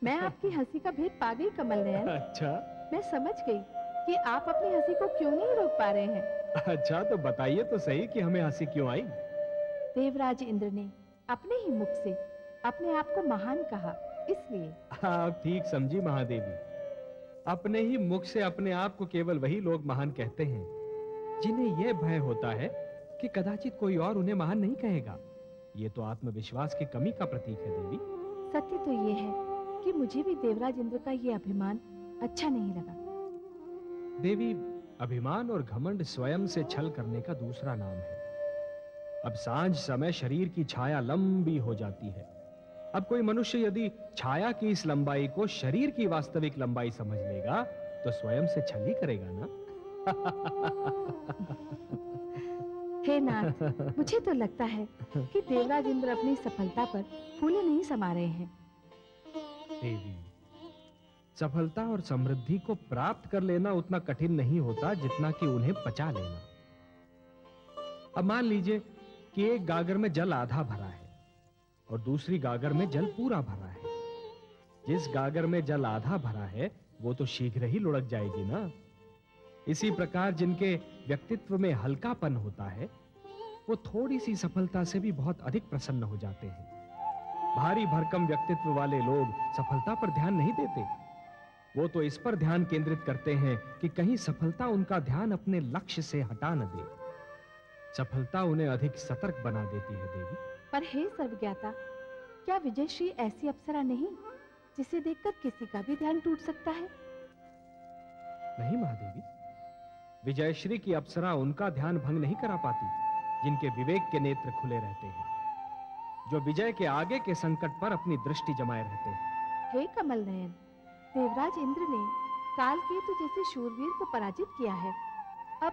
मैं आपकी हंसी का भेद पा गई कमल नयन। अच्छा, मैं समझ गई कि आप अपनी हंसी को क्यों नहीं रोक पा रहे हैं। अच्छा तो बताइए तो सही कि हमें हंसी क्यों आई। देवराज इंद्र ने अपने ही मुख से अपने आप को महान कहा, इसलिए। आप ठीक समझी महादेवी। अपने ही मुख से अपने आप को केवल वही लोग महान कहते हैं जिन्हें यह भय होता है कि कदाचित कोई और उन्हें महान नहीं कहेगा। ये तो आत्मविश्वास की कमी का प्रतीक है देवी। सत्य तो ये है कि मुझे भी देवराज इंद्र का ये अभिमान अच्छा नहीं लगा। देवी, अभिमान और घमंड स्वयं से छल करने का दूसरा नाम है। अब सांझ समय शरीर की छाया लंबी हो जाती है। अब कोई मनुष्य यदि छाया की इस लंबाई को शरीर की वास्तविक लंबाई समझ लेगा तो स्वयं से छल ही करेगा ना। हे नाथ, मुझे तो लगता है कि देवराज इंद्र अपनी सफलता पर फूले नहीं समा रहे हैं। देवी, सफलता और समृद्धि को प्राप्त कर लेना उतना कठिन नहीं होता जितना कि उन्हें पचा लेना। अब मान लीजिए कि एक गागर में जल आधा भरा है और दूसरी गागर में जल पूरा भरा है। जिस गागर में जल आधा भरा है वो तो शीघ्र ही लुढ़क जाएगी ना। इसी प्रकार जिनके व्यक्तित्व में हल्कापन होता है वो थोड़ी सी सफलता से भी बहुत अधिक प्रसन्न हो जाते हैं। भारी भरकम व्यक्तित्व वाले लोग सफलता पर ध्यान नहीं देते। वो तो इस पर ध्यान केंद्रित करते हैं कि कहीं सफलता उनका ध्यान अपने लक्ष्य से हटा न दे। सफलता उन्हें अधिक सतर्क बना देती है देवी। पर हे सर्वज्ञाता, क्या विजयश्री ऐसी अप्सरा नहीं जिसे देखकर किसी का भी ध्यान टूट सकता है? नहीं महादेवी, विजयश्री की अप्सरा उनका ध्यान भंग नहीं करा पाती जिनके विवेक के नेत्र खुले रहते हैं, जो विजय के आगे के संकट पर अपनी दृष्टि जमाए रहते हैं। हे कमल नयन, देवराज इंद्र ने कालकेतु जैसे शूरवीर को पराजित किया है। अब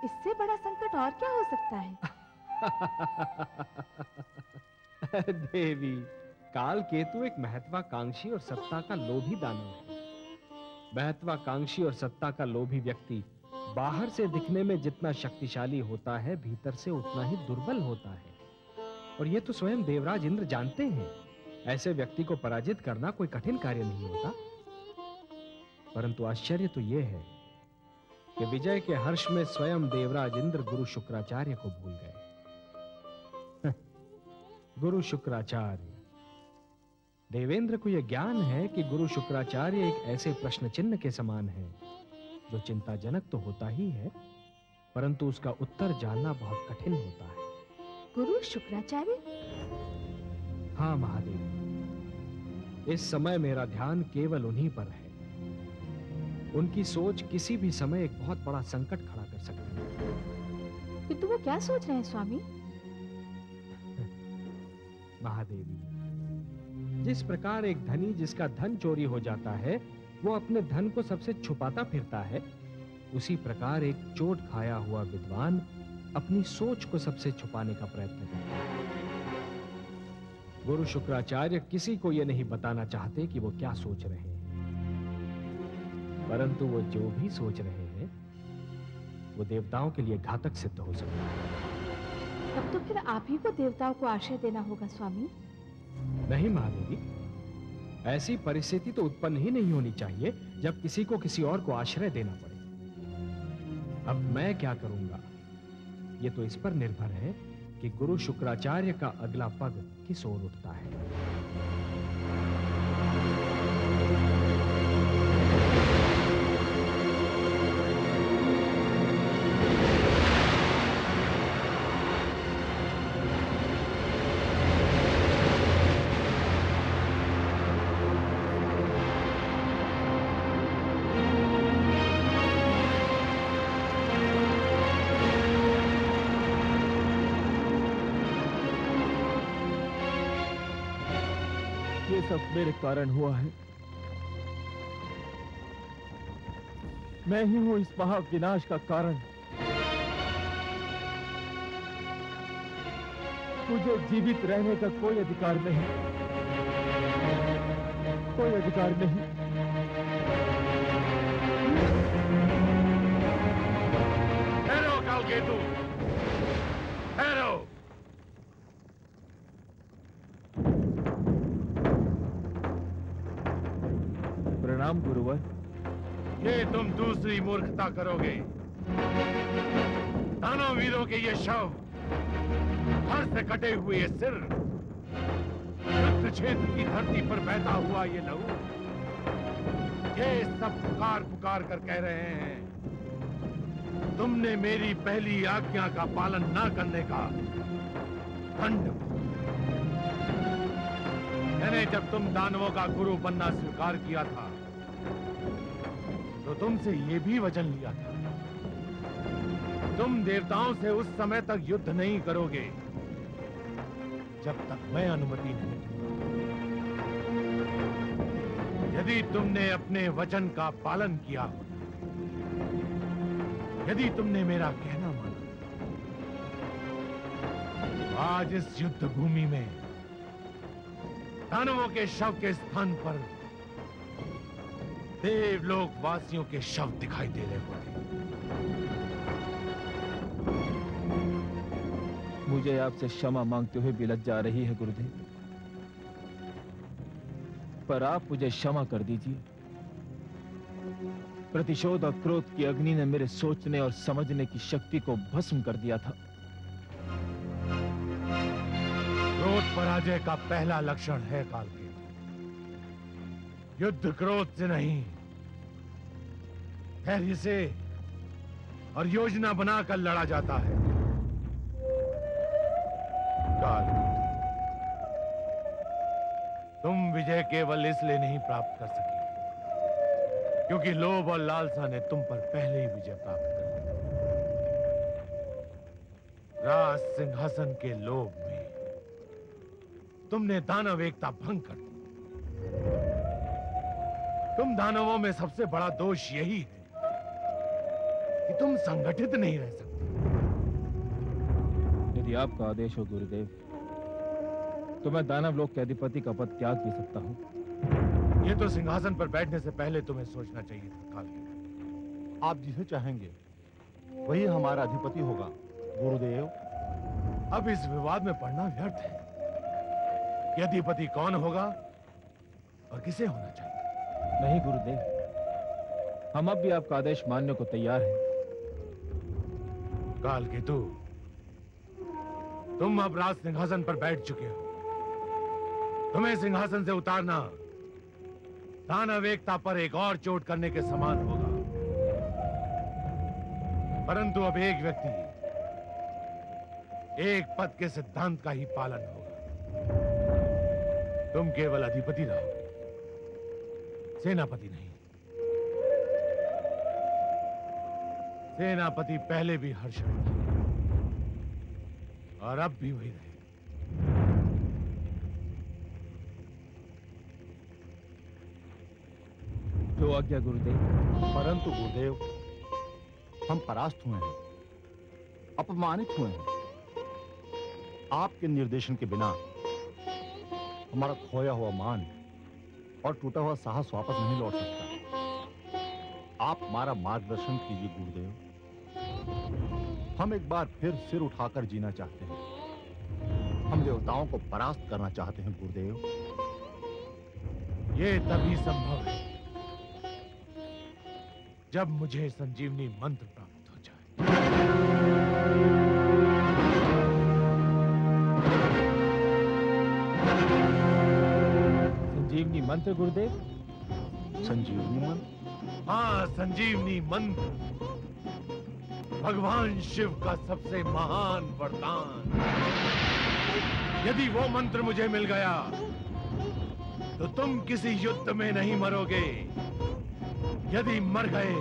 इससे बड़ा संकट और क्या हो सकता है? देवी, कालकेतु एक महत्वाकांक्षी और सत्ता का लोभी दानव है। महत्वाकांक्षी और सत्ता का लोभी व्यक्ति बाहर से दिखने में जितना शक्तिशाली होता है भीतर से उतना ही दुर्बल होता है, और यह तो स्वयं देवराज इंद्र जानते हैं। ऐसे व्यक्ति को पराजित करना कोई कठिन कार्य नहीं होता। परंतु आश्चर्य तो यह है कि विजय के हर्ष में स्वयं देवराज इंद्र गुरु शुक्राचार्य को भूल गए। गुरु शुक्राचार्य, देवेंद्र को यह ज्ञान है कि गुरु शुक्राचार्य एक ऐसे प्रश्न चिन्ह के समान है जो चिंताजनक तो होता ही है, परंतु उसका उत्तर जानना बहुत कठिन होता है। गुरु शुक्राचार्य? हाँ महादेव, इस समय मेरा ध्यान केवल उन्हीं पर है। उनकी सोच किसी भी समय एक बहुत बड़ा संकट खड़ा कर सकती है। किंतु वो क्या सोच रहे हैं स्वामी? महादेवी, जिस प्रकार एक धनी जिसका धन चोरी हो जाता है वो अपने धन को सबसे छुपाता फिरता है, उसी प्रकार एक चोट खाया हुआ विद्वान अपनी सोच को सबसे छुपाने का प्रयत्न करता है। गुरु शुक्राचार्य किसी को यह नहीं बताना चाहते कि वो क्या सोच रहे हैं, परंतु वो जो भी सोच रहे हैं वो देवताओं के लिए घातक सिद्ध हो सकता है। तब तो फिर आप ही को देवताओं को आश्रय देना होगा स्वामी। नहीं महादेवी, ऐसी परिस्थिति तो उत्पन्न ही नहीं होनी चाहिए जब किसी को किसी और को आश्रय देना पड़े। अब मैं क्या करूंगा ये तो इस पर निर्भर है कि गुरु शुक्राचार्य का अगला पग किस ओर उठता है। सब मेरे कारण हुआ है। मैं ही हूं इस महाविनाश का कारण। तुझे जीवित रहने का कोई अधिकार नहीं, कोई अधिकार नहीं। केतु, ठहरो। प्रणाम गुरुवर। ये तुम दूसरी मूर्खता करोगे। दानव वीरों के ये शव, धड़ से कटे हुए ये सिर, युद्ध क्षेत्र की धरती पर बहता हुआ ये लहू, ये सब पुकार पुकार कर कह रहे हैं तुमने मेरी पहली आज्ञा का पालन न करने का दंड। मैंने जब तुम दानवों का गुरु बनना स्वीकार किया था तो तुमसे ये भी वचन लिया था, तुम देवताओं से उस समय तक युद्ध नहीं करोगे जब तक मैं अनुमति नहीं दूंगा। यदि तुमने अपने वचन का पालन किया हो, यदि तुमने मेरा कहना माना, तो आज इस युद्ध भूमि में दानवों के शव के स्थान पर देवलोक वासियों के शव दिखाई दे रहे होते। मुझे आपसे क्षमा मांगते हुए भी लज्जा आ रही है गुरुदेव, पर आप मुझे क्षमा कर दीजिए। प्रतिशोध और क्रोध की अग्नि ने मेरे सोचने और समझने की शक्ति को भस्म कर दिया था। क्रोध पराजय का पहला लक्षण है कालकेतु। युद्ध क्रोध से नहीं, धैर्य से और योजना बनाकर लड़ा जाता है। कालकेतु, तुम विजय केवल इसलिए नहीं प्राप्त कर सकी क्योंकि लोभ और लालसा ने तुम पर पहले ही विजय प्राप्त कर ली। राज सिंहासन के लोभ में तुमने दानव एकता भंग कर दी। तुम दानवों में सबसे बड़ा दोष यही है कि तुम संगठित नहीं रह सकते। यदि आपका आदेश हो गुरुदेव, तो मैं दानव लोक के अधिपति का पद त्याग भी सकता हूं। ये तो सिंहासन पर बैठने से पहले तुम्हें सोचना चाहिए था कालकेतु। आप जिसे चाहेंगे वही हमारा अधिपति होगा गुरुदेव। अब इस विवाद में पड़ना व्यर्थ है कि अधिपति कौन होगा और किसे होना चाहिए। नहीं गुरुदेव, हम अब भी आपका आदेश मानने को तैयार हैं। कालकेतु, तुम अब राज सिंहासन पर बैठ चुके हो। तुम्हें सिंहासन से उतारना दानव एकता पर एक और चोट करने के समान होगा। परंतु अब एक व्यक्ति, एक पद के सिद्धांत का ही पालन होगा। तुम केवल अधिपति रहोगे, सेनापति नहीं। सेनापति पहले भी हर्ष था और अब भी वही रहे। जो आज्ञा गुरुदेव। परंतु गुरुदेव, हम परास्त हुए हैं, अपमानित हुए हैं। आपके निर्देशन के बिना हमारा खोया हुआ मान और टूटा हुआ साहस वापस नहीं लौट सकता। आप हमारा मार्गदर्शन कीजिए गुरुदेव। हम एक बार फिर सिर उठाकर जीना चाहते हैं। हम देवताओं को परास्त करना चाहते हैं गुरुदेव। ये तभी संभव है जब मुझे संजीवनी मंत्र प्राप्त हो जाए। संजीवनी मंत्र गुरुदेव? संजीवनी मंत्र? हाँ, संजीवनी मंत्र, भगवान शिव का सबसे महान वरदान। यदि वो मंत्र मुझे मिल गया तो तुम किसी युद्ध में नहीं मरोगे। यदि मर गए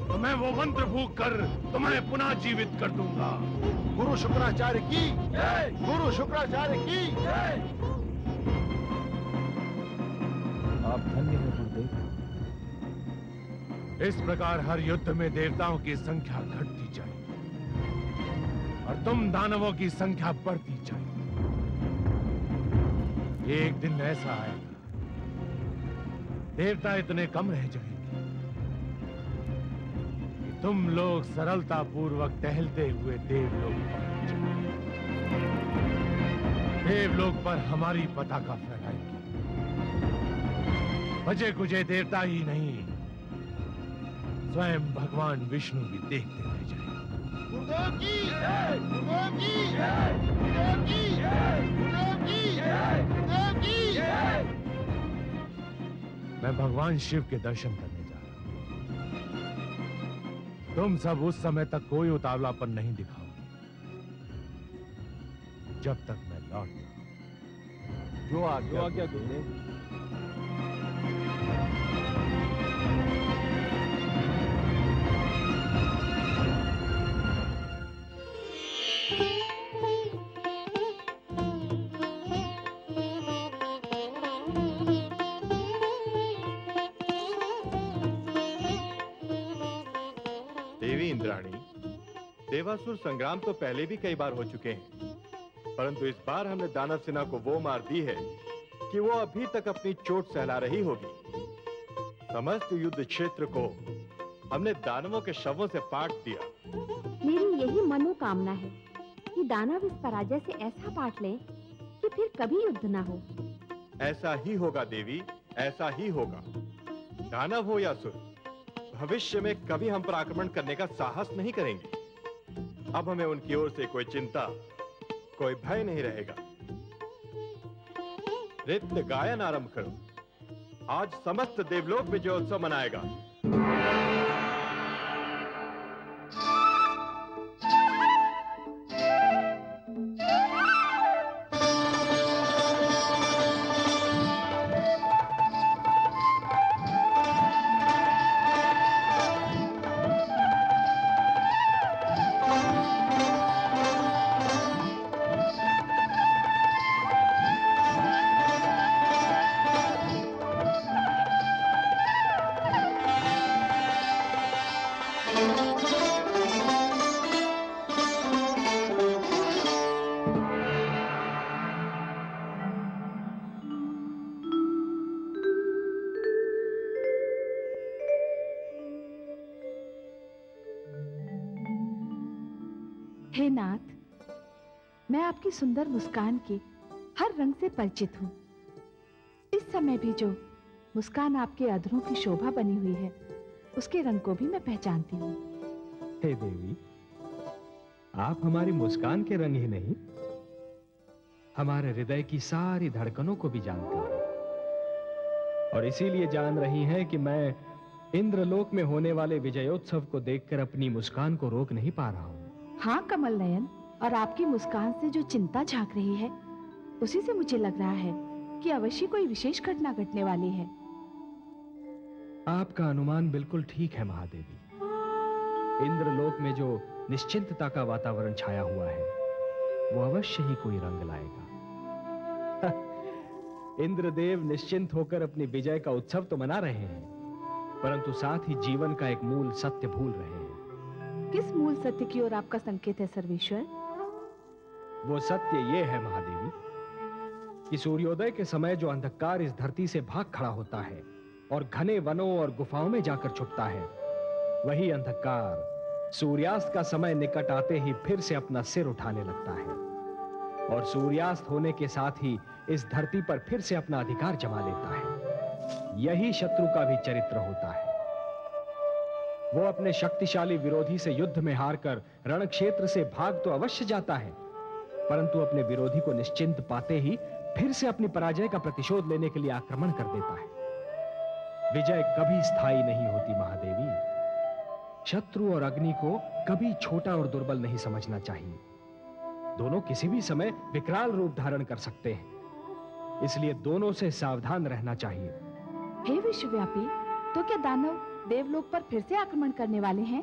तो मैं वो मंत्र फूंक कर तुम्हें पुनः जीवित कर दूंगा। गुरु शुक्राचार्य की जय! गुरु शुक्राचार्य की जय! आप धन्य हैं गुरुदेव। इस प्रकार हर युद्ध में देवताओं की संख्या घटती जाए और तुम दानवों की संख्या बढ़ती जाए। एक दिन ऐसा आएगा, देवता इतने कम रह जाएंगे कि तुम लोग सरलता पूर्वक टहलते हुए देवलोक पहुंच जाओ। देवलोक पर हमारी पताका फहराएंगे। बचे कुचे देवता ही नहीं, स्वयं भगवान विष्णु भी देखते रह जाएंगे। गुरुदेव की जय, गुरुदेव की जय, गुरुदेव की जय, गुरुदेव की जय, गुरुदेव की जय। मैं भगवान शिव के दर्शन करने जा रहा हूं। तुम सब उस समय तक कोई उतावलापन नहीं दिखाओगे जब तक मैं लौट ना आऊं। जो आज्ञा गुरुदेव। देवी इंद्राणी, देवासुर संग्राम तो पहले भी कई बार हो चुके हैं, परंतु इस बार हमने दानव सेना को वो मार दी है कि वो अभी तक अपनी चोट सहला रही होगी। समस्त युद्ध क्षेत्र को हमने दानवों के शवों से पाट दिया। मेरी यही मनोकामना है कि दानव इस पराजय से ऐसा पाट लें कि फिर कभी युद्ध ना हो। ऐसा ही होगा देवी, ऐसा ही होगा। दानव हो या असुर, भविष्य में कभी हम पर आक्रमण करने का साहस नहीं करेंगे। अब हमें उनकी ओर से कोई चिंता, कोई भय नहीं रहेगा। नृत्य गायन आरंभ करो। आज समस्त देवलोक विजयोत्सव मनाएगा। हे नाथ, मैं आपकी सुंदर मुस्कान के हर रंग से परिचित हूँ। इस समय भी जो मुस्कान आपके अधरों की शोभा बनी हुई है, उसके रंग को भी मैं पहचानती हूँ। हे देवी, आप हमारी मुस्कान के रंग ही नहीं, हमारे हृदय की सारी धड़कनों को भी जानती हैं, और इसीलिए जान रही हैं कि मैं इंद्रलोक में होने वाले विजयोत्सव को देखकर अपनी मुस्कान को रोक नहीं पा रहा हूँ। हाँ कमल नयन, और आपकी मुस्कान से जो चिंता झांक रही है, उसी से मुझे लग रहा है कि अवश्य कोई विशेष घटना घटने वाली है। आपका अनुमान बिल्कुल ठीक है महादेवी। इंद्रलोक में जो निश्चिंतता का वातावरण छाया हुआ है, वो अवश्य ही कोई रंग लाएगा। इंद्रदेव निश्चिंत होकर अपनी विजय का उत्सव तो मना रहे हैं, परंतु साथ ही जीवन का एक मूल सत्य भूल रहे हैं। किस मूल सत्य की ओर आपका संकेत है सर्वेश्वर? वो सत्य ये है महादेवी कि सूर्योदय के समय जो अंधकार इस धरती से भाग खड़ा होता है और घने वनों और गुफाओं में जाकर छुपता है, वही अंधकार सूर्यास्त का समय निकट आते ही फिर से अपना सिर उठाने लगता है और सूर्यास्त होने के साथ ही इस धरती पर फिर से अपना अधिकार जमा लेता है। यही शत्रु का भी चरित्र होता है। वो अपने शक्तिशाली विरोधी से युद्ध में हारकर रण क्षेत्र से भाग तो अवश्य जाता है, परंतु अपने विरोधी को निश्चिंत पाते ही फिर से अपनी पराजय का प्रतिशोध लेने के लिए आक्रमण कर देता है। विजय कभी स्थायी नहीं होती महादेवी। शत्रु और अग्नि को कभी छोटा और दुर्बल नहीं समझना चाहिए। दोनों किसी भी समय विकराल रूप धारण कर सकते हैं, इसलिए दोनों से सावधान रहना चाहिए। हे विश्वव्यापी, तो क्या दानव देवलोक पर फिर से आक्रमण करने वाले हैं?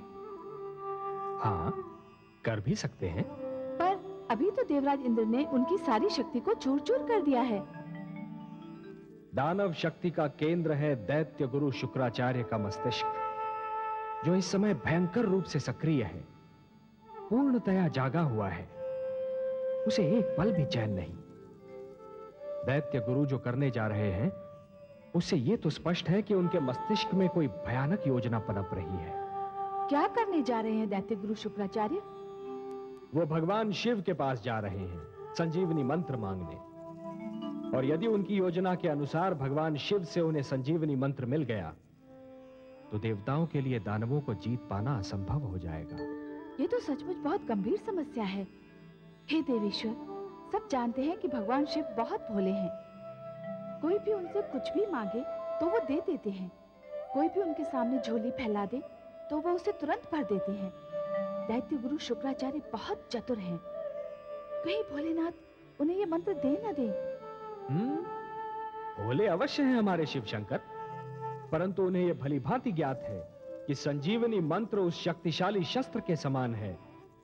हाँ, कर भी सकते हैं। पर अभी तो देवराज इंद्र ने उनकी सारी शक्ति को चूर चूर कर दिया है। दानव शक्ति का केंद्र है दैत्य गुरु शुक्राचार्य का मस्तिष्क, जो इस समय भयंकर रूप से सक्रिय है, पूर्णतया जागा हुआ है। उसे एक पल भी चैन नहीं। दैत्य गुरु जो करने जा रहे हैं, उससे यह तो स्पष्ट है कि उनके मस्तिष्क में कोई भयानक योजना पनप रही है। क्या करने जा रहे हैं दैत्य गुरु शुक्राचार्य? वो भगवान शिव के पास जा रहे हैं संजीवनी मंत्र मांगने, और यदि उनकी योजना के अनुसार भगवान शिव से उन्हें संजीवनी मंत्र मिल गया तो देवताओं के लिए दानवों को जीत पाना असंभव हो जाएगा। ये तो सचमुच बहुत गंभीर समस्या है। हे देवेश्वर, सब जानते हैं कि भगवान शिव बहुत भोले हैं। कोई भी उनसे कुछ भी मांगे तो वो दे देते हैं। कोई भी उनके सामने झोली फैला दे तो वो उसे तुरंत भर देते हैं। दैत्य गुरु शुक्राचार्य बहुत चतुर हैं। कहीं भोलेनाथ उन्हें ये मंत्र दे न दे। भोले अवश्य हैं हमारे शिव शंकर, परंतु उन्हें यह भली भांति ज्ञात है कि संजीवनी मंत्र उस शक्तिशाली शस्त्र के समान है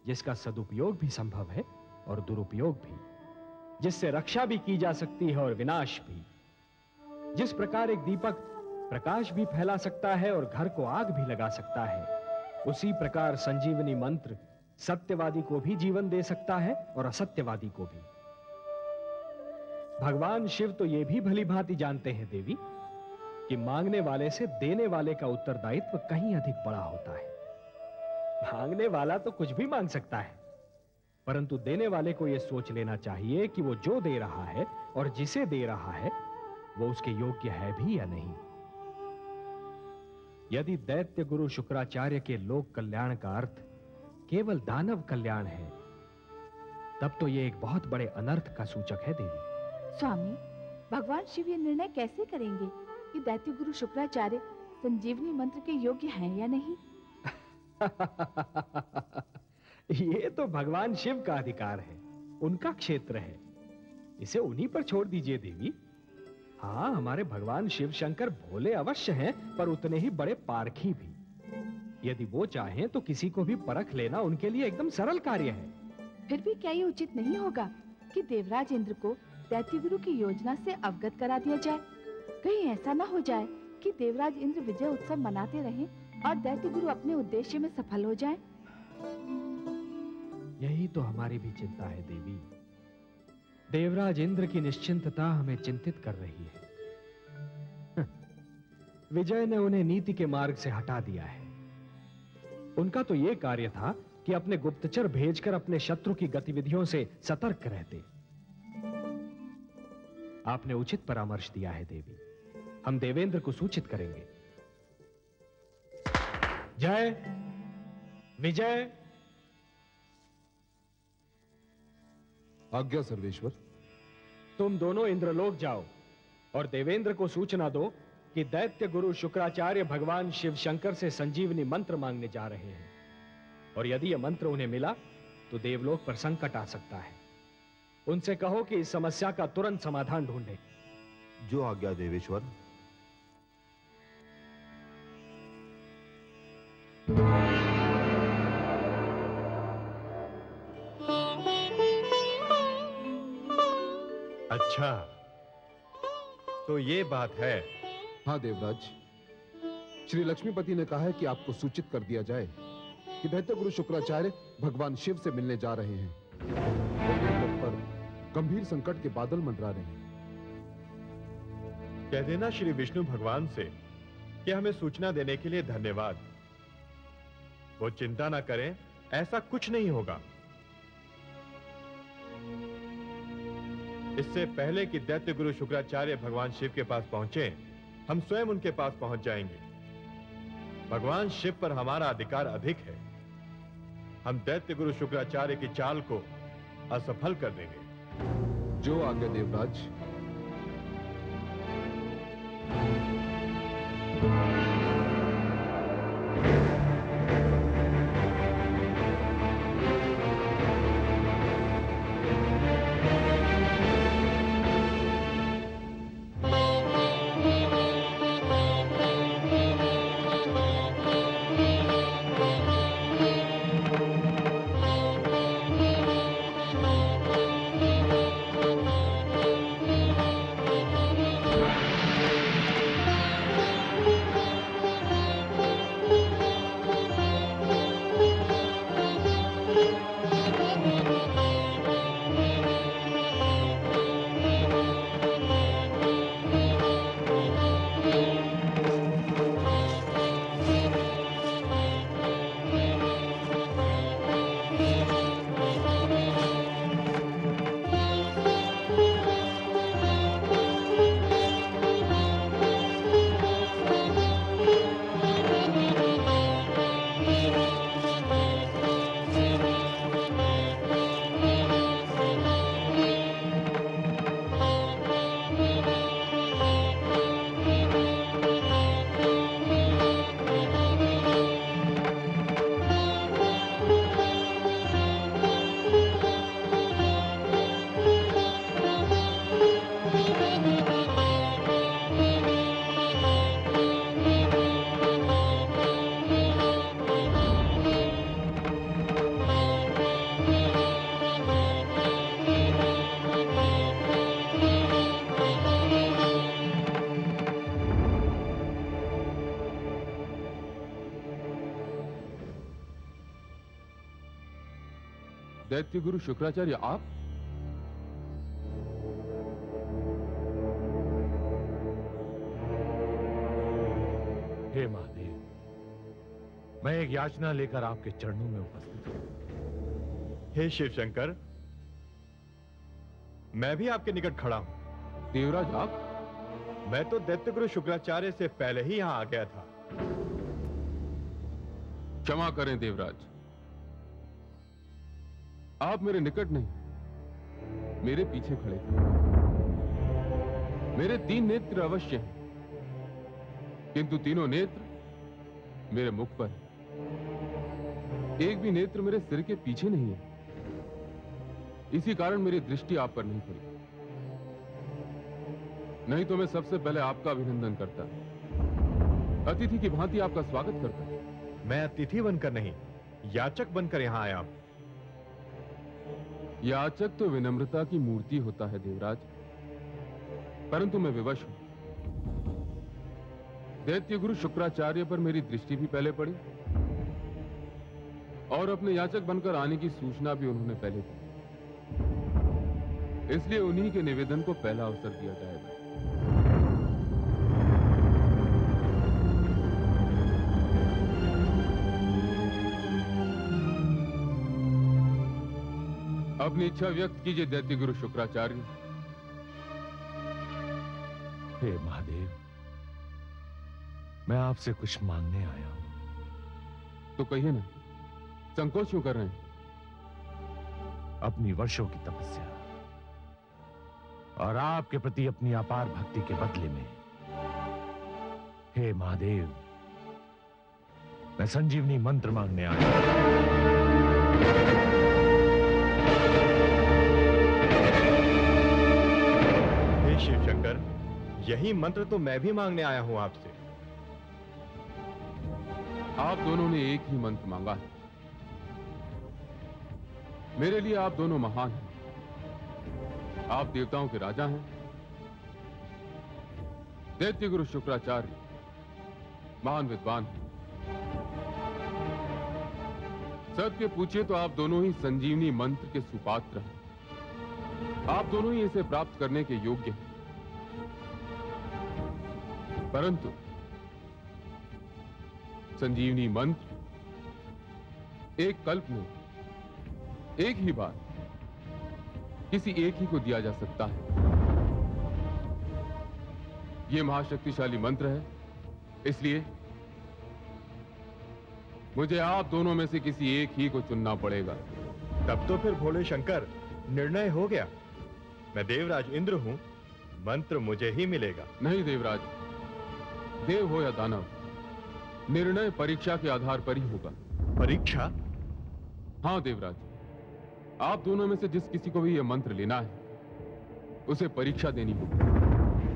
जिसका सदुपयोग भी संभव है और दुरुपयोग भी, जिससे रक्षा भी की जा सकती है और विनाश भी। जिस प्रकार एक दीपक प्रकाश भी फैला सकता है और घर को आग भी लगा सकता है, उसी प्रकार संजीवनी मंत्र सत्यवादी को भी जीवन दे सकता है और असत्यवादी को भी। भगवान शिव तो यह भी भली भांति जानते हैं देवी कि मांगने वाले से देने वाले का उत्तरदायित्व कहीं अधिक बड़ा होता है। मांगने वाला तो कुछ भी मांग सकता है, परंतु देने वाले को यह सोच लेना चाहिए कि वो जो दे रहा है और जिसे दे रहा है वो उसके योग्य है भी या नहीं। यदि दैत्य गुरु शुक्राचार्य के लोक कल्याण का अर्थ केवल दानव कल्याण है, तब तो यह एक बहुत बड़े अनर्थ का सूचक है देवी। स्वामी, भगवान शिव ये निर्णय कैसे करेंगे कि दैत्य गुरु शुक्राचार्य संजीवनी मंत्र के योग्य हैं या नहीं? ये तो भगवान शिव का अधिकार है, उनका क्षेत्र है, इसे उन्हीं पर छोड़ दीजिए देवी। हाँ, हमारे भगवान शिव शंकर भोले अवश्य हैं, पर उतने ही बड़े पारखी भी। यदि वो चाहें तो किसी को भी परख लेना उनके लिए एकदम सरल कार्य है। फिर भी क्या ये उचित नहीं होगा कि देवराज इंद्र को दैत्य गुरु की योजना से अवगत करा दिया जाए? कहीं ऐसा ना हो जाए कि देवराज इंद्र विजय उत्सव मनाते रहें और दैत्य गुरु अपने उद्देश्य में सफल हो जाएं। यही तो हमारी भी चिंता है देवी। देवराज इंद्र की निश्चिंतता हमें चिंतित कर रही है। विजय ने उन्हें नीति के मार्ग से हटा दिया है। उनका तो यह कार्य था कि अपने गुप्तचर भेजकर अपने शत्रु की गतिविधियों से सतर्क रहते। आपने उचित परामर्श दिया है देवी, हम देवेंद्र को सूचित करेंगे। जय विजय। आज्ञा सर्वेश्वर। तुम दोनों इंद्रलोक जाओ और देवेंद्र को सूचना दो कि दैत्य गुरु शुक्राचार्य भगवान शिव शंकर से संजीवनी मंत्र मांगने जा रहे हैं, और यदि यह मंत्र उन्हें मिला तो देवलोक पर संकट आ सकता है। उनसे कहो कि इस समस्या का तुरंत समाधान ढूंढें। जो आज्ञा देवेश्वर। अच्छा, तो ये बात है। हाँ देवराज, श्री लक्ष्मीपति ने कहा है कि आपको सूचित कर दिया जाए कि दैत्य गुरु शुक्राचार्य भगवान शिव से मिलने जा रहे हैं और देवलोक पर गंभीर संकट के बादल मंडरा रहे हैं। कह देना श्री विष्णु भगवान से कि हमें सूचना देने के लिए धन्यवाद। वो चिंता ना करें, ऐसा कुछ नहीं होगा। इससे पहले कि दैत्य गुरु शुक्राचार्य भगवान शिव के पास पहुंचे, हम स्वयं उनके पास पहुंच जाएंगे। भगवान शिव पर हमारा अधिकार अधिक है। हम दैत्य गुरु शुक्राचार्य की चाल को असफल कर देंगे। जो आज्ञा देवराज। दैत्य गुरु शुक्राचार्य, आप? हे महादेव, मैं एक याचना लेकर आपके चरणों में उपस्थित हूं। हे शिव शंकर, मैं भी आपके निकट खड़ा हूं। देवराज, आप? मैं तो दैत्य गुरु शुक्राचार्य से पहले ही यहां आ गया था। क्षमा करें देवराज, आप मेरे निकट नहीं, मेरे पीछे खड़े थे। मेरे 3 नेत्र अवश्य हैं, किंतु तीनों नेत्र मेरे मुख पर हैं। एक भी नेत्र मेरे सिर के पीछे नहीं है। इसी कारण मेरी दृष्टि आप पर नहीं पड़ी। नहीं तो मैं सबसे पहले आपका अभिनंदन करता, अतिथि की भांति आपका स्वागत करता। मैं अतिथि बनकर नहीं, याचक बनकर यहां आया हूं। याचक तो विनम्रता की मूर्ति होता है देवराज, परंतु मैं विवश हूं। दैत्य गुरु शुक्राचार्य पर मेरी दृष्टि भी पहले पड़ी और अपने याचक बनकर आने की सूचना भी उन्होंने पहले दी। इसलिए उन्हीं के निवेदन को पहला अवसर दिया जाएगा। अपनी इच्छा व्यक्त कीजिए दैत्य गुरु शुक्राचार्य। हे महादेव, मैं आपसे कुछ मांगने आया हूं। तो कहिए ना, संकोच क्यों कर रहे हैं? अपनी वर्षों की तपस्या और आपके प्रति अपनी अपार भक्ति के बदले में, हे महादेव, मैं संजीवनी मंत्र मांगने आया हूं। हे शिव शंकर, यही मंत्र तो मैं भी मांगने आया हूं आपसे। आप दोनों ने एक ही मंत्र मांगा है। मेरे लिए आप दोनों महान हैं। आप देवताओं के राजा हैं। दैत्य गुरु शुक्राचार्य महान विद्वान हैं। सत्य पूछे तो आप दोनों ही संजीवनी मंत्र के सुपात्र हैं। आप दोनों ही इसे प्राप्त करने के योग्य हैं। परंतु संजीवनी मंत्र एक कल्प में एक ही बार किसी एक ही को दिया जा सकता है। यह महाशक्तिशाली मंत्र है, इसलिए मुझे आप दोनों में से किसी एक ही को चुनना पड़ेगा। तब तो फिर भोले शंकर, निर्णय हो गया। मैं देवराज इंद्र हूं, मंत्र मुझे ही मिलेगा। नहीं देवराज, देव हो या दानव, निर्णय परीक्षा के आधार पर ही होगा। परीक्षा? हाँ देवराज, आप दोनों में से जिस किसी को भी यह मंत्र लेना है, उसे परीक्षा देनी होगी।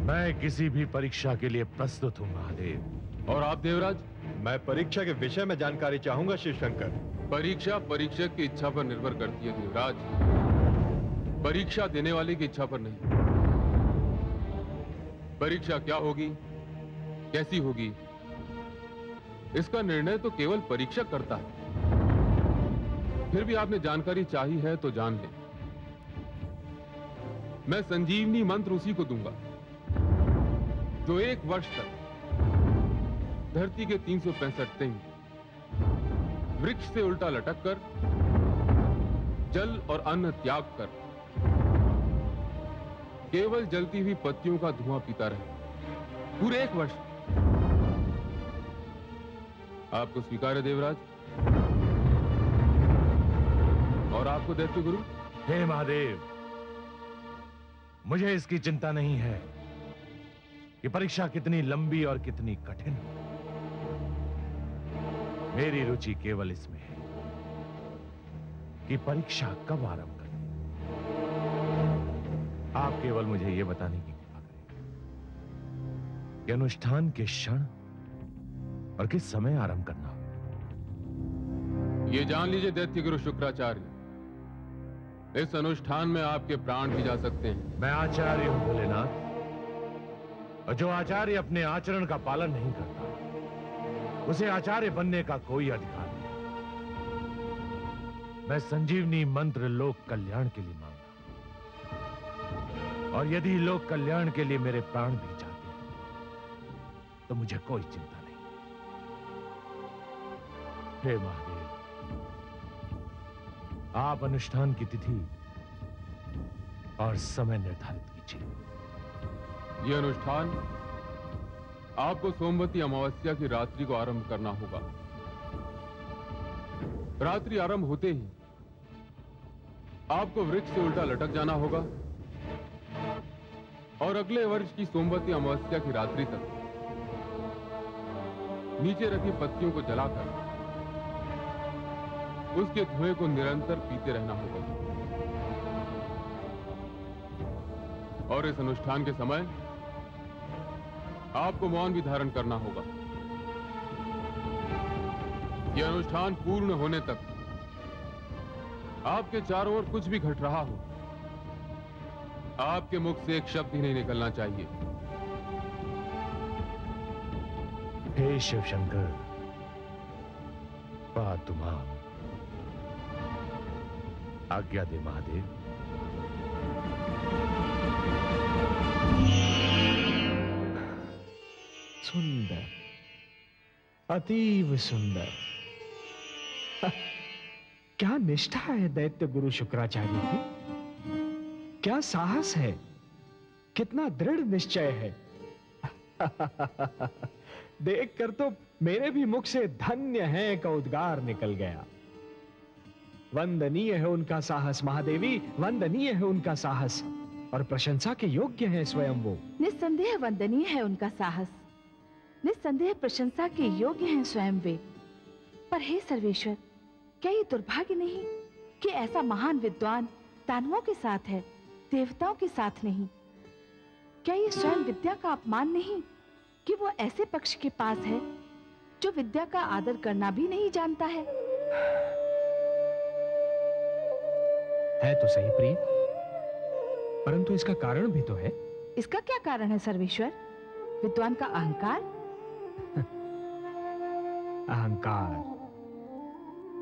मैं किसी भी परीक्षा के लिए प्रस्तुत हूं महादेव। और आप देवराज? मैं परीक्षा के विषय में जानकारी चाहूंगा शिव शंकर। परीक्षा परीक्षक की इच्छा पर निर्भर करती है देवराज, परीक्षा देने वाले की इच्छा पर नहीं। परीक्षा क्या होगी, कैसी होगी, इसका निर्णय तो केवल परीक्षक करता है। फिर भी आपने जानकारी चाही है तो जान लें। मैं संजीवनी मंत्र उसी को दूंगा जो 1 वर्ष तक धरती के 365 दिन वृक्ष से उल्टा लटक कर, जल और अन्न त्याग कर, केवल जलती हुई पत्तियों का धुआं पीता रहे पूरे 1 वर्ष। आपको स्वीकार है देवराज? और आपको दैत्य गुरु? हे महादेव, मुझे इसकी चिंता नहीं है कि परीक्षा कितनी लंबी और कितनी कठिन हो। मेरी रुचि केवल इसमें है कि परीक्षा कब आरंभ करनी। आप केवल मुझे यह बताने की कृपा करें कि अनुष्ठान के क्षण और किस समय आरंभ करना हो। ये जान लीजिए दैत्य गुरु शुक्राचार्य, इस अनुष्ठान में आपके प्राण भी जा सकते हैं। मैं आचार्य हूं भोलेनाथ, और जो आचार्य अपने आचरण का पालन नहीं करता, उसे आचार्य बनने का कोई अधिकार नहीं। मैं संजीवनी मंत्र लोक कल्याण के लिए मांगा, और यदि लोक कल्याण के लिए मेरे प्राण भी जाते हैं तो मुझे कोई चिंता नहीं। हे महादेव, आप अनुष्ठान की तिथि और समय निर्धारित कीजिए। यह अनुष्ठान आपको सोमवती अमावस्या की रात्रि को आरंभ करना होगा। रात्रि आरंभ होते ही आपको वृक्ष से उल्टा लटक जाना होगा और अगले वर्ष की सोमवती अमावस्या की रात्रि तक नीचे रखी पत्तियों को जलाकर उसके धुएं को निरंतर पीते रहना होगा। और इस अनुष्ठान के समय आपको मौन भी धारण करना होगा। यह अनुष्ठान पूर्ण होने तक आपके चारों ओर कुछ भी घट रहा हो, आपके मुख से एक शब्द ही नहीं निकलना चाहिए। हे शिव शंकर, पातु मां, आज्ञा दे महादेव। सुंदर, अतीव सुंदर। क्या निष्ठा है दैत्य गुरु शुक्राचार्य की, क्या साहस है, कितना दृढ़ निश्चय है। देखकर तो मेरे भी मुख से धन्य है का उद्गार निकल गया। वंदनीय है उनका साहस महादेवी, वंदनीय है उनका साहस, और प्रशंसा के योग्य है स्वयं वो। निस्संदेह वंदनीय है उनका साहस, निस्संदेह प्रशंसा के योग्य हैं स्वयं वे। पर हे सर्वेश्वर, क्या ये दुर्भाग्य नहीं कि ऐसा महान विद्वान दानवों के साथ है, देवताओं के साथ नहीं? क्या ये स्वयं विद्या का अपमान नहीं कि वो ऐसे पक्ष के पास है जो विद्या का आदर करना भी नहीं जानता है? है तो सही प्रिय, परंतु इसका कारण भी तो है। इसका क्या कारण है सर्वेश्वर? विद्वान का अहंकार? अहंकार।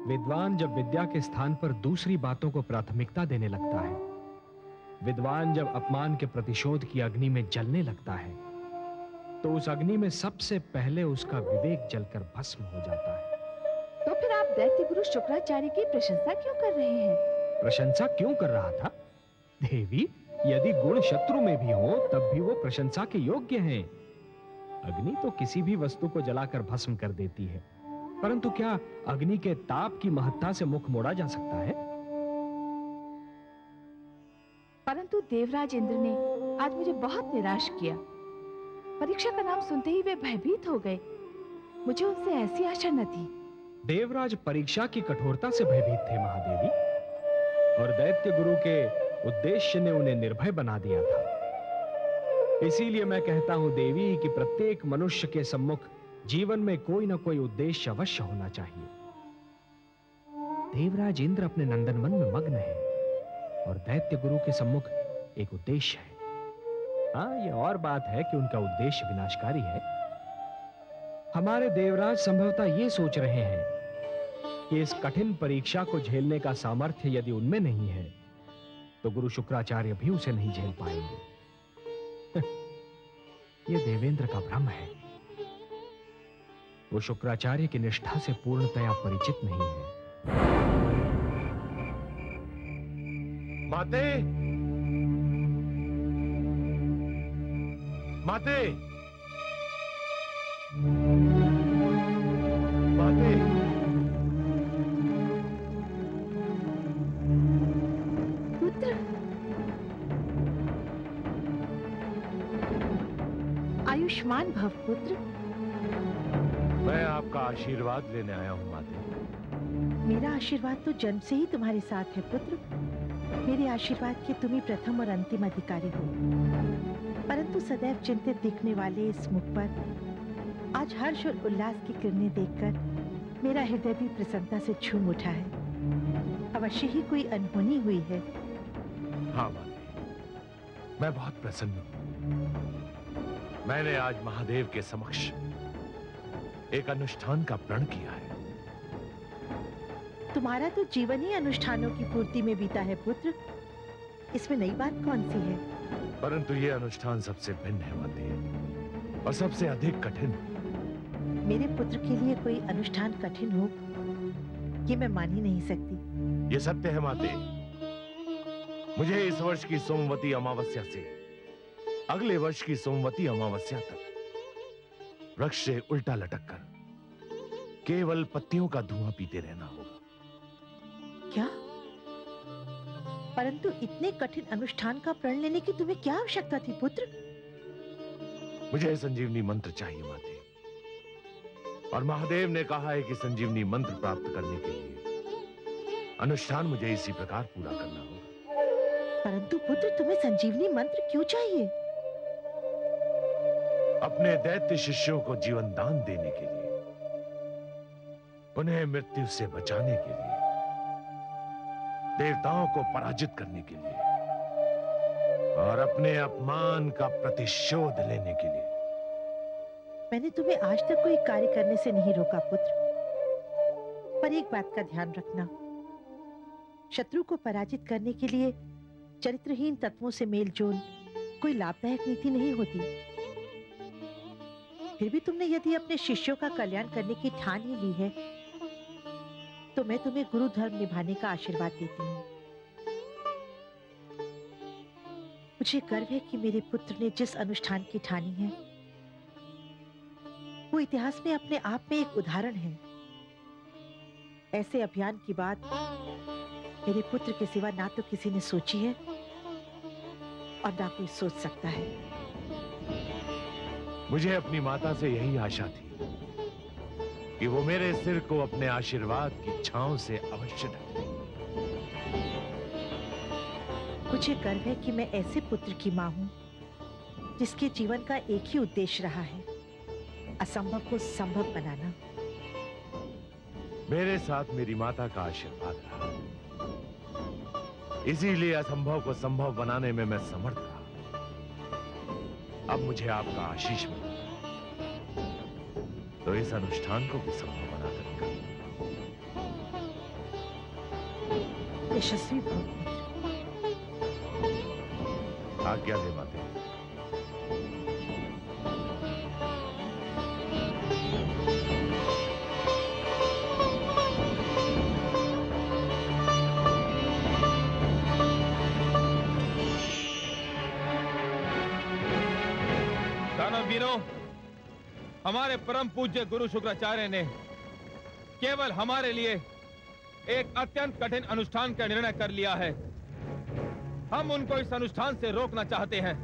विद्वान जब विद्या के स्थान पर दूसरी बातों को प्राथमिकता देने लगता है, विद्वान जब अपमान के प्रतिशोध की अग्नि में जलने लगता है, तो उस अग्नि में सबसे पहले उसका विवेक जलकर भस्म हो जाता है। तो फिर आप दैत्य गुरु शुक्राचार्य की प्रशंसा क्यों कर रहे हैं? प्रशंसा क्यों कर रहा था? देवी, यदि गुण शत्रु में भी हो तब भी वो प्रशंसा के योग्य हैं। अग्नि तो किसी भी वस्तु को जलाकर भस्म कर देती है, परंतु क्या अग्नि के ताप की महत्ता से मुख मोड़ा जा सकता है? परंतु देवराज इंद्र ने आज मुझे बहुत निराश किया। परीक्षा का नाम सुनते ही वे भयभीत हो गए। मुझे उनसे ऐसी आशा न थी। देवराज परीक्षा की कठोरता से भयभीत थे महादेवी, और दैत्य गुरु के उद्देश्य ने उन्हें निर्भय बना दिया था। इसीलिए मैं कहता हूं देवी कि प्रत्येक मनुष्य के सम्मुख जीवन में कोई ना कोई उद्देश्य अवश्य होना चाहिए। देवराज इंद्र अपने नंदनवन में मग्न है और दैत्य गुरु के सम्मुख एक उद्देश्य है। हाँ, यह और बात है कि उनका उद्देश्य विनाशकारी है। हमारे देवराज संभवतः ये सोच रहे हैं कि इस कठिन परीक्षा को झेलने का सामर्थ्य यदि उनमें नहीं है तो गुरु शुक्राचार्य भी उसे नहीं झेल पाएंगे। यह देवेंद्र का भ्रम है। वो शुक्राचार्य की निष्ठा से पूर्णतया परिचित नहीं है। माते, माते, माते, पुत्र, आयुष्मान भव पुत्र। मैं आपका आशीर्वाद लेने आया हूं माते। मेरा आशीर्वाद तो जन्म से ही तुम्हारे साथ है पुत्र। मेरे आशीर्वाद के तुम ही प्रथम और अंतिम अधिकारी हो। परंतु सदैव चिंतित दिखने वाले इस मुख पर आज हर्ष और उल्लास की किरणें देखकर मेरा हृदय भी प्रसन्नता से झूम उठा है। अवश्य ही कोई अनहोनी हुई है। हाँ माते, मैं बहुत प्रसन्न हूं। मैंने आज महादेव के समक्ष एक अनुष्ठान का प्रण किया है। तुम्हारा तो जीवन ही अनुष्ठानों की पूर्ति में बीता है पुत्र। इसमें नई बात कौन सी है? परंतु ये अनुष्ठान सबसे भिन्न है माते, और सबसे अधिक कठिन। मेरे पुत्र के लिए कोई अनुष्ठान कठिन हो, ये मैं मान ही नहीं सकती। ये सत्य है माते। मुझे इस वर्ष की सोमवती अमावस्या से अगले वर्ष की सोमवती अमावस्या तक वृक्ष से उल्टा लटक कर केवल पत्तियों का धुआं पीते रहना होगा। क्या? परंतु इतने कठिन अनुष्ठान का प्रण लेने की तुम्हें क्या आवश्यकता थी पुत्र? मुझे संजीवनी मंत्र चाहिए माते, और महादेव ने कहा है कि संजीवनी मंत्र प्राप्त करने के लिए अनुष्ठान मुझे इसी प्रकार पूरा करना होगा। परंतु पुत्र, तुम्हें संजीवनी मंत्र क्यों चाहिए? अपने दैत्य शिष्यों को जीवन दान देने के लिए, उन्हें मृत्यु से बचाने के लिए, देवताओं को पराजित करने के लिए, और अपने अपमान का प्रतिशोध लेने के लिए। मैंने तुम्हें आज तक कोई कार्य करने से नहीं रोका पुत्र, पर एक बात का ध्यान रखना, शत्रु को पराजित करने के लिए चरित्रहीन तत्वों से मेलजोल कोई लाभदायक नीति नहीं होती। फिर भी तुमने यदि अपने शिष्यों का कल्याण करने की ठान ही ली है, तो मैं तुम्हें गुरु धर्म निभाने का आशीर्वाद देती हूँ। मुझे गर्व है कि मेरे पुत्र ने जिस अनुष्ठान की ठानी है, वो इतिहास में अपने आप में एक उदाहरण है। ऐसे अभियान की बात मेरे पुत्र के सिवा ना तो किसी ने सोची है और ना कोई सोच सकता है। मुझे अपनी माता से यही आशा थी कि वो मेरे सिर को अपने आशीर्वाद की छांव से अवश्य ढक देंगी। मुझे गर्व है कि मैं ऐसे पुत्र की मां हूं जिसके जीवन का एक ही उद्देश्य रहा है, असंभव को संभव बनाना। मेरे साथ मेरी माता का आशीर्वाद रहा, इसीलिए असंभव को संभव बनाने में मैं समर्थ रहा। अब मुझे आपका आशीष मिला, तो इस अनुष्ठान को भी संभव बना कर दिखाऊं। यशस्वी भव पुत्र। आज्ञा दे माते। दानवीरों, हमारे परम पूज्य गुरु शुक्राचार्य ने केवल हमारे लिए एक अत्यंत कठिन अनुष्ठान का निर्णय कर लिया है। हम उनको इस अनुष्ठान से रोकना चाहते हैं।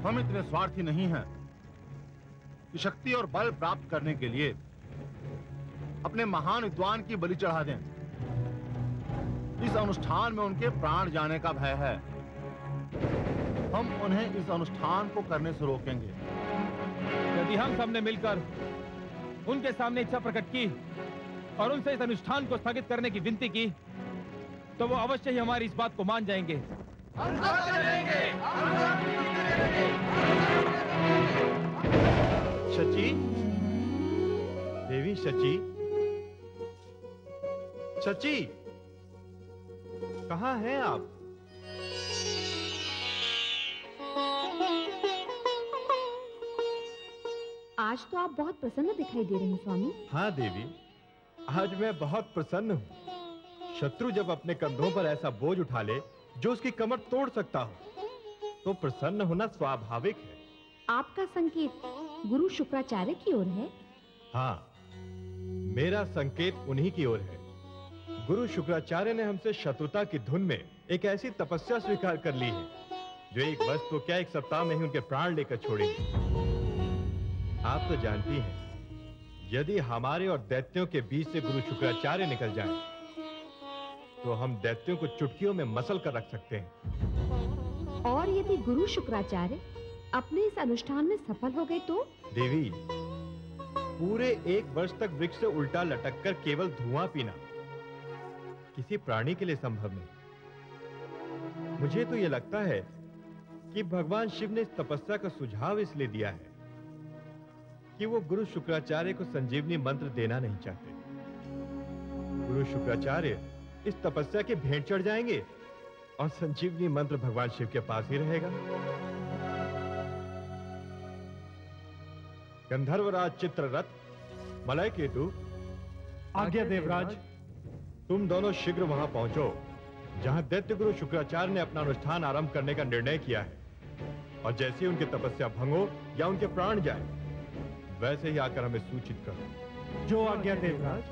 हम इतने स्वार्थी नहीं हैं कि शक्ति और बल प्राप्त करने के लिए अपने महान विद्वान की बलि चढ़ा दें। इस अनुष्ठान में उनके प्राण जाने का भय है। हम उन्हें इस अनुष्ठान को करने से रोकेंगे। यदि हम सबने मिलकर उनके सामने इच्छा प्रकट की और उनसे इस अनुष्ठान को स्थगित करने की विनती की, तो वो अवश्य ही हमारी इस बात को मान जाएंगे। शची, देवी शची, शची, कहाँ हैं आप? आज तो आप बहुत प्रसन्न दिखाई दे रहे हैं स्वामी। हाँ देवी, आज मैं बहुत प्रसन्न हूँ। शत्रु जब अपने कंधों पर ऐसा बोझ उठा ले जो उसकी कमर तोड़ सकता हो, तो प्रसन्न होना स्वाभाविक है। आपका संकेत गुरु शुक्राचार्य की ओर है। हाँ, मेरा संकेत उन्हीं की ओर है। गुरु शुक्राचार्य ने हमसे शत्रुता की धुन में एक ऐसी तपस्या स्वीकार कर ली है जो एक वर्ष तो क्या, एक सप्ताह में ही उनके प्राण लेकर छोड़ेगी। आप तो जानती हैं, यदि हमारे और दैत्यों के बीच से गुरु शुक्राचार्य निकल जाए, तो हम दैत्यों को चुटकियों में मसल कर रख सकते हैं। और यदि गुरु शुक्राचार्य अपने इस अनुष्ठान में सफल हो गए तो? देवी, पूरे एक वर्ष तक वृक्ष से उल्टा लटक कर केवल धुआं पीना किसी प्राणी के लिए संभव नहीं। मुझे तो यह लगता है कि भगवान शिव ने इस तपस्या का सुझाव इसलिए दिया है कि वो गुरु शुक्राचार्य को संजीवनी मंत्र देना नहीं चाहते। शुक्राचार्य इस तपस्या के भेंट चढ़ जाएंगे और संजीवनी मंत्र भगवान शिव के पास ही रहेगा। गंधर्वराज चित्ररथ, मलय केतु, आज्ञा देवराज। तुम दोनों शीघ्र वहां पहुंचो जहां दैत्य गुरु शुक्राचार्य ने अपना अनुष्ठान आरंभ करने का निर्णय किया है, और जैसे ही उनकी तपस्या भंग हो या उनके प्राण जाए, वैसे ही आकर हमें सूचित करो। जो आज्ञा देवराज।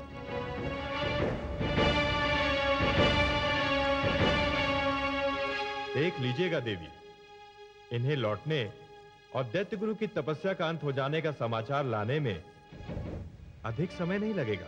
देख लीजिएगा देवी, इन्हें लौटने और दैत्य गुरु की तपस्या का अंत हो जाने का समाचार लाने में अधिक समय नहीं लगेगा।